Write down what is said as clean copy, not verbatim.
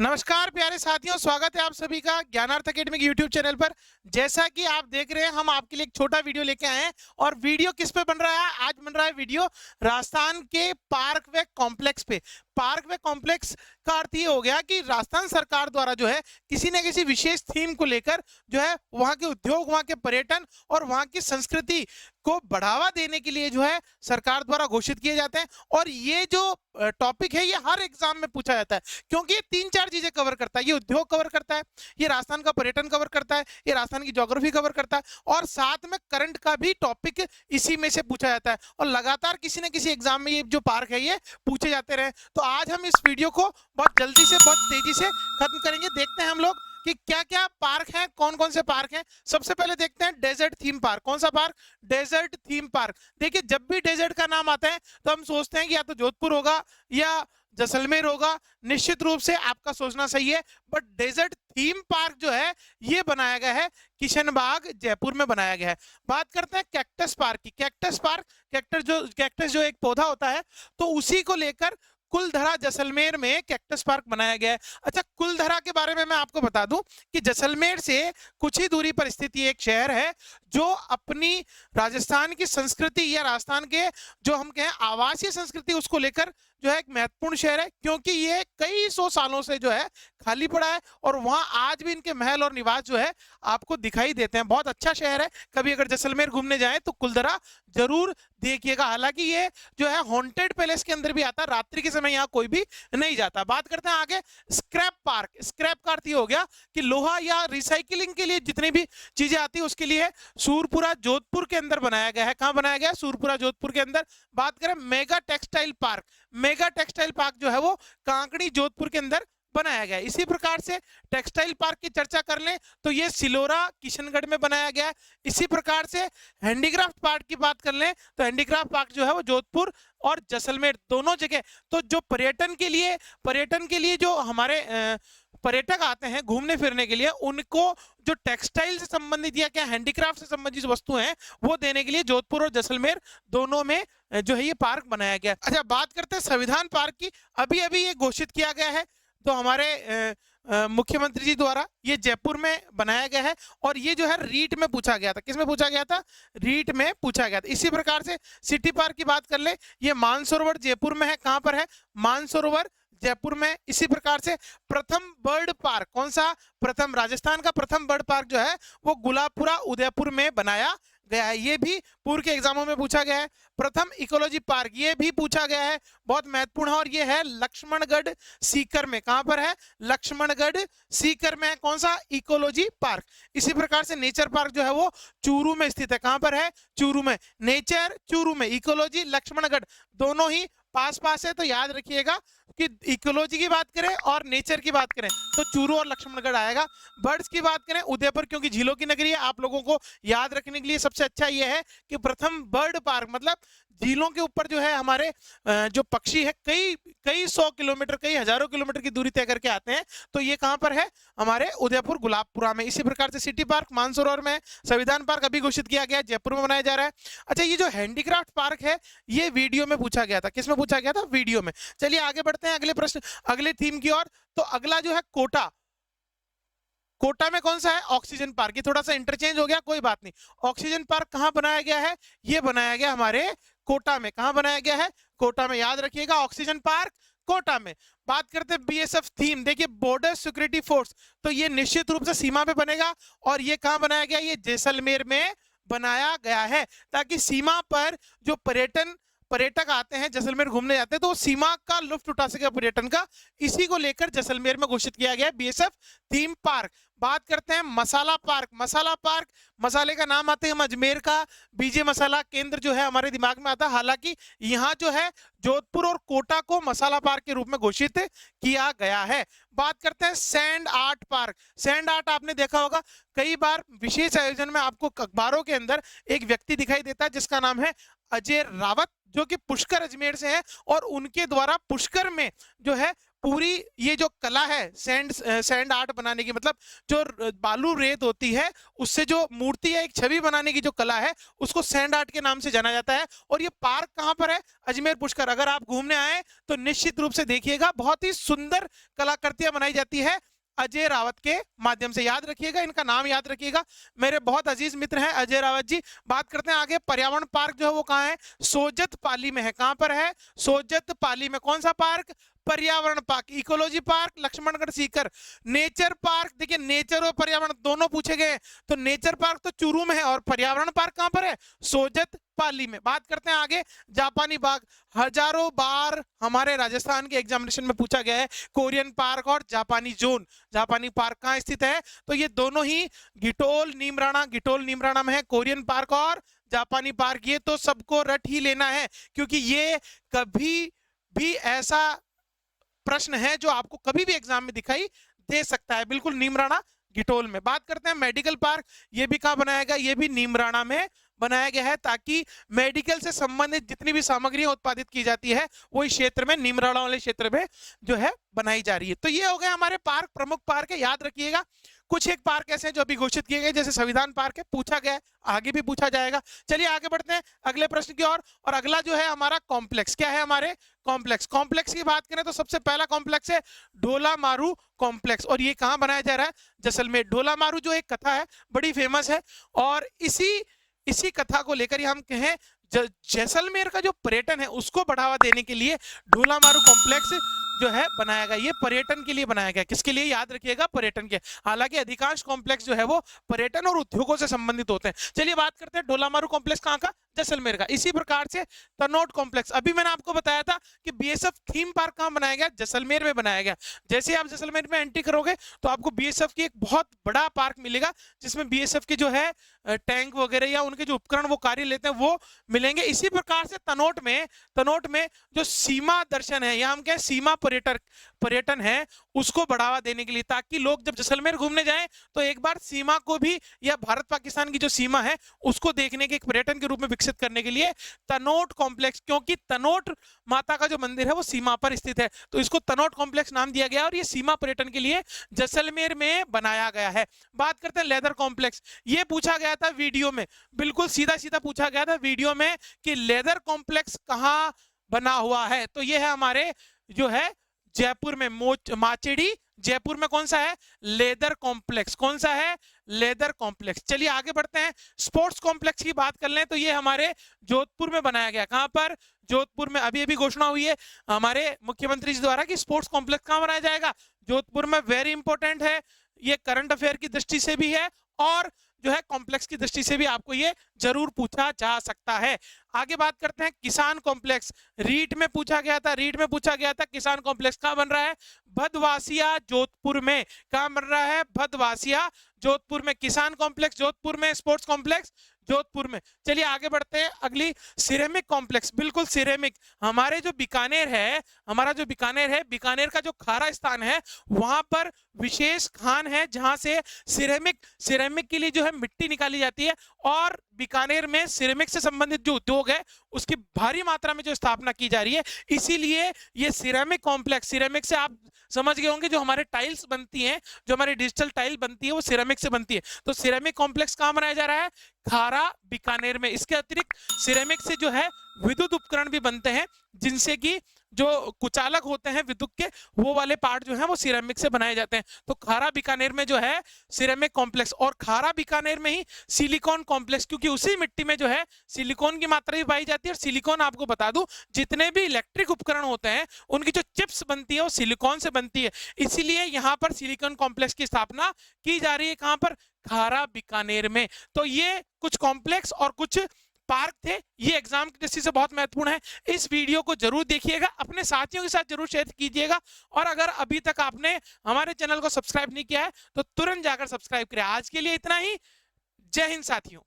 नमस्कार प्यारे साथियों, स्वागत है आप सभी का ज्ञानार्थ अकेडमी के यूट्यूब चैनल पर। जैसा कि आप देख रहे हैं, हम आपके लिए एक छोटा वीडियो लेके आए हैं। और वीडियो किस पे बन रहा है? आज बन रहा है वीडियो राजस्थान के पार्क वे कॉम्प्लेक्स पे। पार्क वे कॉम्प्लेक्स का अर्थ ये हो गया कि राजस्थान सरकार द्वारा जो है किसी न किसी विशेष थीम को लेकर जो है वहाँ के उद्योग, वहाँ के पर्यटन और वहाँ की संस्कृति को बढ़ावा देने के लिए जो है सरकार द्वारा घोषित किए जाते हैं। और ये जो टॉपिक है ये हर एग्जाम में पूछा जाता है, क्योंकि ये तीन चार चीजें कवर करता है। ये उद्योग कवर करता है, ये राजस्थान का पर्यटन कवर करता है, ये राजस्थान की ज्योग्राफी कवर करता है, और साथ में करंट का भी टॉपिक इसी में से पूछा जाता है। और लगातार किसी न किसी एग्जाम में ये जो पार्क है ये पूछे जाते रहे। तो आज हम इस वीडियो को बहुत जल्दी से, बहुत तेजी से खत्म करेंगे। देखते हैं हम लोग कि क्या क्या पार्क हैं, कौन कौन से पार्क हैं। सबसे पहले देखते हैं डेजर्ट थीम पार्क। कौन सा पार्क? Desert theme park. देखिए, जब भी डेजर्ट का नाम आता है तो हम सोचते हैं कि या तो जोधपुर होगा या जैसलमेर होगा। निश्चित रूप से आपका सोचना सही है, बट डेजर्ट थीम पार्क जो है ये बनाया गया है किशनबाग, जयपुर में बनाया गया है। बात करते हैं कैक्टस पार्क की। कैक्टस पार्क, कैक्टस जो एक पौधा होता है, तो उसी को लेकर कुलधरा जैसलमेर में कैक्टस पार्क बनाया गया है। अच्छा, कुलधरा के बारे में मैं आपको बता दूं कि जैसलमेर से कुछ ही दूरी पर स्थित ये एक शहर है जो अपनी राजस्थान की संस्कृति या राजस्थान के जो हम कहें आवासीय संस्कृति उसको लेकर जो है एक महत्वपूर्ण शहर है, क्योंकि ये कई सौ सालों से जो है खाली पड़ा है और वहां आज भी इनके महल और निवास जो है आपको दिखाई देते हैं। बहुत अच्छा शहर है। कभी अगर जैसलमेर घूमने जाए तो कुलधरा जरूर देखिएगा। हालांकि ये जो है हॉन्टेड पैलेस के अंदर भी आता है, रात्रि के समय यहाँ कोई भी नहीं जाता। बात करते हैं आगे स्क्रैप पार्क। स्क्रैप का अर्थ ये हो गया कि लोहा या रिसाइकिलिंग के लिए जितनी भी चीजें आती है उसके लिए सूरपुरा जोधपुर के अंदर बनाया गया है। कहां बनाया गया है? सूरपुरा जोधपुर के अंदर। बात करें mega textile park. Mega textile park जो है वो कांकड़ी जोधपुर के अंदर बनाया गया है। इसी प्रकार से टेक्सटाइल पार्क की चर्चा कर लें तो ये सिलोरा किशनगढ़ में बनाया गया है। इसी प्रकार से हैंडीक्राफ्ट पार्क की बात कर लें तो हैंडीक्राफ्ट पार्क जो है वो जोधपुर और जैसलमेर दोनों जगह। तो जो पर्यटन के लिए जो हमारे पर्यटक आते हैं घूमने फिरने के लिए, उनको जो टेक्सटाइल से संबंधित या क्या हैंडीक्राफ्ट से संबंधित वस्तुएं हैं वो देने के लिए जोधपुर और जैसलमेर दोनों में जो है ये पार्क बनाया गया। अच्छा, बात करते हैं संविधान पार्क की। अभी अभी ये घोषित किया गया है, तो हमारे मुख्यमंत्री जी द्वारा ये जयपुर में बनाया गया है। और ये जो है रीट में पूछा गया था। किसमें पूछा गया था? रीट में पूछा गया था। इसी प्रकार से सिटी पार्क की बात कर ले, ये मानसरोवर जयपुर में है। कहां पर है? मानसरोवर जयपुर में। इसी प्रकार से प्रथम बर्ड पार्क, कौन सा? प्रथम, राजस्थान का प्रथम बर्ड पार्क जो है वो गुलाबपुरा उदयपुर में बनाया गया है। ये भी पूर्व के एग्जामों में पूछा गया है। प्रथम इकोलॉजी पार्क, ये भी पूछा गया है, बहुत महत्वपूर्ण है। और ये है लक्ष्मणगढ़ सीकर में। कहां पर है? लक्ष्मणगढ़ सीकर में। कौन सा? Ecology park. इसी प्रकार से नेचर पार्क जो है वो चूरू में स्थित है। कहां पर है? चूरू में। नेचर चूरू में, इकोलॉजी लक्ष्मणगढ़, दोनों ही पास पास है। तो याद रखिएगा कि इकोलॉजी की बात करें और नेचर की बात करें तो चूरू और लक्ष्मणगढ़ आएगा। बर्ड्स की बात करें उदयपुर, क्योंकि झीलों की नगरी है। आप लोगों को याद रखने के लिए सबसे अच्छा यह है कि प्रथम बर्ड पार्क मतलब झीलों के ऊपर जो है हमारे जो पक्षी है कई कई सौ किलोमीटर, कई हजारों किलोमीटर की दूरी तय करके आते हैं। तो ये कहां पर है? हमारे उदयपुर गुलाबपुरा में। इसी प्रकार से सिटी पार्क मानसरोवर में। संविधान पार्क अभी घोषित किया गया, जयपुर में बनाया जा रहा है। अच्छा, ये जो हैंडीक्राफ्ट पार्क है ये वीडियो में पूछा गया था। किसमें पूछा गया था? वीडियो में। चलिए आगे बढ़ते हैं अगले प्रश्न, अगले थीम की ओर। तो अगला जो है कोटा। कोटा में कौन सा है? Oxygen park. ये थोड़ा सा इंटरचेंज हो गया, कोई बात नहीं। ऑक्सीजन पार्क कहां बनाया गया है? ये बनाया गया हमारे कोटा में। कहां बनाया गया है? कोटा में। याद रखिएगा, ऑक्सीजन पार्क कोटा में। बात करते हैं बीएसएफ थीम। देखिए, बॉर्डर सिक्योरिटी फोर्स, तो ये निश्चित रूप से सीमा पे बनेगा। और ये कहां बनाया गया? ये जैसलमेर में बनाया गया है, ताकि सीमा पर जो पर्यटक आते हैं, जैसलमेर घूमने जाते हैं, तो सीमा का लुत्फ उठा सके पर्यटन का। इसी को लेकर जैसलमेर में घोषित किया गया है बीएसएफ थीम पार्क। बात करते हैं मसाला पार्क। मसाला पार्क, मसाले का नाम आते हैं हम अजमेर का बीजे मसाला केंद्र जो है हमारे दिमाग में आता है। हालांकि यहाँ जो है जोधपुर और कोटा को मसाला पार्क के रूप में घोषित किया गया है। बात करते हैं sand art park. Sand art आपने देखा होगा, कई बार विशेष आयोजन में आपको अखबारों के अंदर एक व्यक्ति दिखाई देता है जिसका नाम है अजय रावत, जो कि पुष्कर अजमेर से है। और उनके द्वारा पुष्कर में जो है पूरी ये जो कला है सैंड आर्ट बनाने की, मतलब जो बालू रेत होती है उससे जो मूर्ति या एक छवि बनाने की जो कला है उसको सैंड आर्ट के नाम से जाना जाता है। और ये पार्क कहाँ पर है? अजमेर पुष्कर। अगर आप घूमने आए तो निश्चित रूप से देखिएगा, बहुत ही सुंदर कलाकृतियां बनाई जाती है अजय रावत के माध्यम से। याद रखिएगा, इनका नाम याद रखिएगा, मेरे बहुत अजीज मित्र हैं अजय रावत जी। बात करते हैं आगे। पर्यावरण पार्क जो है वो कहाँ है? सोजत पाली में है। कहां पर है? सोजत पाली में। कौन सा पार्क? पर्यावरण park. Ecology park Lakshmangarh Sikar. Nature park, देखिए नेचर और पर्यावरण दोनों पूछे गए, तो नेचर पार्क तो चूरू में है और पर्यावरण पार्क कहां पर है? सोजत पाली में। बात करते हैं आगे। जापानी बाग, हजारों बार हमारे राजस्थान के एग्जामिनेशन में पूछा गया है। कोरियन पार्क और जापानी जोन। जापानी पार्क कहाँ स्थित है? तो ये दोनों ही गिटोल नीमराणा में है, कोरियन पार्क और जापानी पार्क। ये तो सबको रट ही लेना है, क्योंकि ये कभी भी ऐसा प्रश्न है जो आपको कभी भी एग्जाम में दिखाई दे सकता है। बिल्कुल नीमराणा गिटोल में। बात करते हैं मेडिकल पार्क, ये भी कहां बनाया गया? ये भी नीमराणा में बनाया गया है, ताकि मेडिकल से संबंधित जितनी भी सामग्रियां उत्पादित की जाती है वो इस क्षेत्र में, नीमराणा वाले क्षेत्र में जो है बनाई जा रही है। तो ये हो गए हमारे पार्क, प्रमुख पार्क है, याद रखिएगा। कुछ एक पार्क ऐसे हैं जो अभी घोषित किए गए, जैसे संविधान पार्क है, पूछा गया है, आगे भी पूछा जाएगा। चलिए आगे बढ़ते हैं अगले प्रश्न की ओर। और अगला जो है हमारा कॉम्प्लेक्स। क्या है हमारे? कॉम्प्लेक्स की बात करें तो सबसे पहला कॉम्प्लेक्स है ढोला मारू कॉम्प्लेक्स। और ये कहां बनाया जा रहा है? जैसलमेर। ढोला मारू जो एक कथा है बड़ी फेमस है, और इसी कथा को लेकर हम कहें जैसलमेर का जो पर्यटन है उसको बढ़ावा देने के लिए ढोला मारू कॉम्प्लेक्स जो है बनाया गया। ये पर्यटन के लिए बनाया गया। किसके लिए? याद रखिएगा, पर्यटन के। हालांकि अधिकांश कॉम्प्लेक्स जो है वो पर्यटन और उद्योगों से संबंधित होते हैं। चलिए बात करते हैं ढोला मारू कॉम्प्लेक्स कहाँ का? जैसलमेर का। इसी प्रकार से तनोट कॉम्प्लेक्स, अभी मैंने आपको बताया था कि बीएसएफ थीम पार्क कहाँ बनाया गया? जैसलमेर में बनाया गया। जैसे आप जैसलमेर में एंट्री करोगे तो आपको बीएसएफ की एक बहुत बड़ा पार्क मिलेगा, जिसमें बीएसएफ के जो है टैंक वगैरह या उनके जो उपकरण वो कार्य लेते हैं वो मिलेंगे। इसी प्रकार से तनोट में जो सीमा दर्शन है, या हम कहें सीमा पर्यटन है, उसको बढ़ावा देने के लिए, ताकि लोग जब जैसलमेर घूमने जाएं तो एक बार सीमा को भी, या भारत पाकिस्तान की जो सीमा है उसको देखने के एक पर्यटन के रूप में विकसित करने के लिए तनोट कॉम्प्लेक्स, क्योंकि तनोट माता का जो मंदिर है वो सीमा पर स्थित है, तो इसको तनोट कॉम्प्लेक्स नाम दिया गया और ये सीमा पर्यटन के लिए जैसलमेर में बनाया गया है। बात करते हैं लेदर कॉम्प्लेक्स। ये पूछा गया था वीडियो में, बिल्कुल सीधा सीधा पूछा गया था वीडियो में कि लेदर कॉम्प्लेक्स कहां बना हुआ है? तो ये है हमारे जो है जयपुर में, माचेड़ी जयपुर में। कौन सा है? Leather complex. कौन सा है? Leather complex. चलिए आगे बढ़ते हैं। स्पोर्ट्स कॉम्प्लेक्स की बात कर लें तो ये हमारे जोधपुर में बनाया गया। कहां पर? जोधपुर में। अभी अभी घोषणा हुई है हमारे मुख्यमंत्री जी द्वारा कि स्पोर्ट्स कॉम्प्लेक्स कहां बनाया जाएगा? जोधपुर में। वेरी इंपॉर्टेंट है, ये करंट अफेयर की दृष्टि से भी है और जो है कॉम्प्लेक्स की दृष्टि से भी आपको ये जरूर पूछा जा सकता है। आगे बात करते हैं किसान कॉम्प्लेक्स। रीट में पूछा गया था किसान कॉम्प्लेक्स कहां बन रहा है? भदवासिया जोधपुर में। कहां बन रहा है? भदवासिया जोधपुर में। किसान कॉम्प्लेक्स जोधपुर में, स्पोर्ट्स कॉम्प्लेक्स जोधपुर में। चलिए आगे बढ़ते हैं। अगली सिरेमिक कॉम्प्लेक्स, बिल्कुल सिरेमिक। हमारा जो बीकानेर है, बीकानेर का जो खारा स्थान है वहां पर विशेष खान है जहां से सिरेमिक के लिए जो है मिट्टी निकाली जाती है, और बीकानेर में सिरेमिक से संबंधित जो उद्योग है उसकी भारी मात्रा में जो स्थापना की जा रही है, इसीलिए ये सिरेमिक कॉम्प्लेक्स, सिरेमिक से आप समझ गए होंगे जो हमारे टाइल्स बनती हैं, जो हमारी डिजिटल टाइल बनती है वो सिरेमिक से बनती है। तो सिरेमिक कॉम्प्लेक्स कहां बनाया जा रहा है? खारा बीकानेर में। इसके अतिरिक्त सिरेमिक से जो है विद्युत उपकरण भी बनते हैं, जिनसे कि जो कुचालक होते हैं विद्युत के, वो वाले पार्ट जो है वो सिरेमिक से बनाए जाते हैं। तो खारा बीकानेर में जो है सिरेमिक कॉम्प्लेक्स, और खारा बीकानेर में ही सिलिकॉन कॉम्प्लेक्स, क्योंकि उसी मिट्टी में जो है सिलिकॉन की मात्रा भी पाई जाती है। और सिलिकॉन आपको बता दूं, जितने भी इलेक्ट्रिक उपकरण होते हैं उनकी जो चिप्स बनती है वो सिलिकॉन से बनती है, इसीलिए यहाँ पर सिलिकॉन कॉम्प्लेक्स की स्थापना की जा रही है। कहां पर? खारा बीकानेर में। तो ये कुछ कॉम्प्लेक्स और कुछ पार्क थे, ये एग्जाम की दृष्टि से बहुत महत्वपूर्ण है। इस वीडियो को जरूर देखिएगा, अपने साथियों के साथ जरूर शेयर कीजिएगा, और अगर अभी तक आपने हमारे चैनल को सब्सक्राइब नहीं किया है तो तुरंत जाकर सब्सक्राइब करें। आज के लिए इतना ही। जय हिंद साथियों।